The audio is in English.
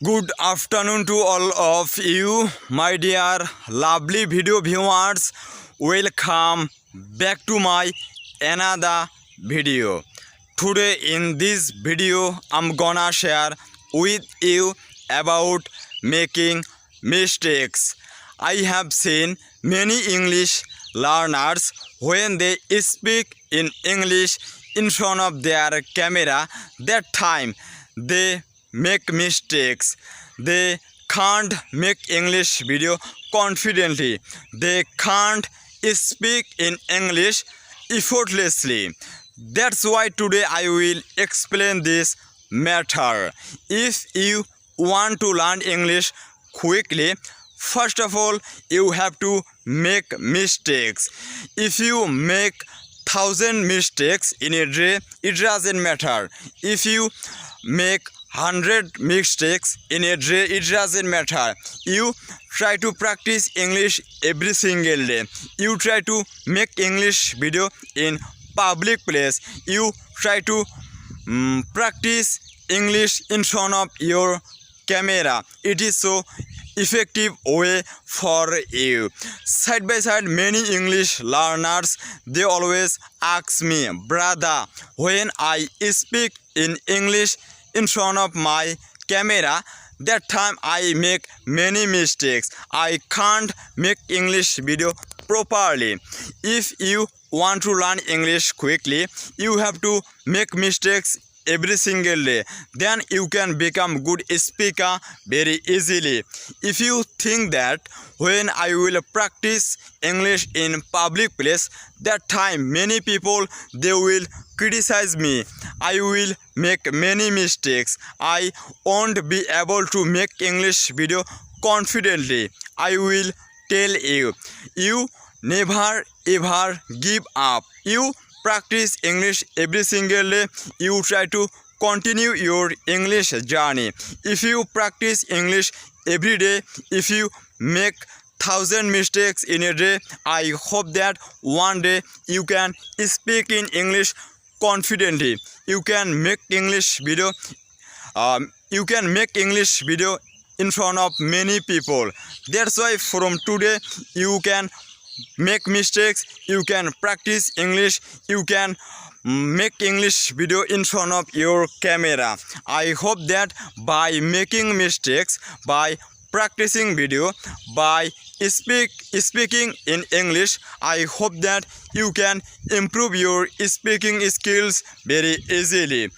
Good afternoon to all of you, my dear lovely video viewers. Welcome back to my another video. Today in this video, I'm gonna share with you about making mistakes. I have seen many English learners when they speak in English in front of their camera, that time they make mistakes. They can't make English video confidently. They can't speak in English effortlessly. That's why today I will explain this matter. If you want to learn English quickly, first of all, you have to make mistakes. If you make 1,000 mistakes in a day, it doesn't matter. If you make 100 mistakes in a day, it doesn't matter. You try to practice English every single day. You try to make English video in public place. You try to practice English in front of your camera. It is so effective way for you. Side by side, many English learners, they always ask me, brother, when I speak in English in front of my camera, that time I make many mistakes. I can't make English video properly. If you want to learn English quickly, you have to make mistakes every single day. Then you can become good speaker very easily. If you think that when I will practice English in public place, that time many people, they will criticize me. I will make many mistakes. I won't be able to make English video confidently. I will tell you, you never ever give up. You practice English every single day. You try to continue your English journey. If you practice English every day, if you make 1,000 mistakes in a day, I hope that one day you can speak in English confidently. You can make English video. You can make English video in front of many people. That's why from today you can make mistakes, you can practice English, you can make English video in front of your camera. I hope that by making mistakes, by practicing video, by speaking in English, I hope that you can improve your speaking skills very easily.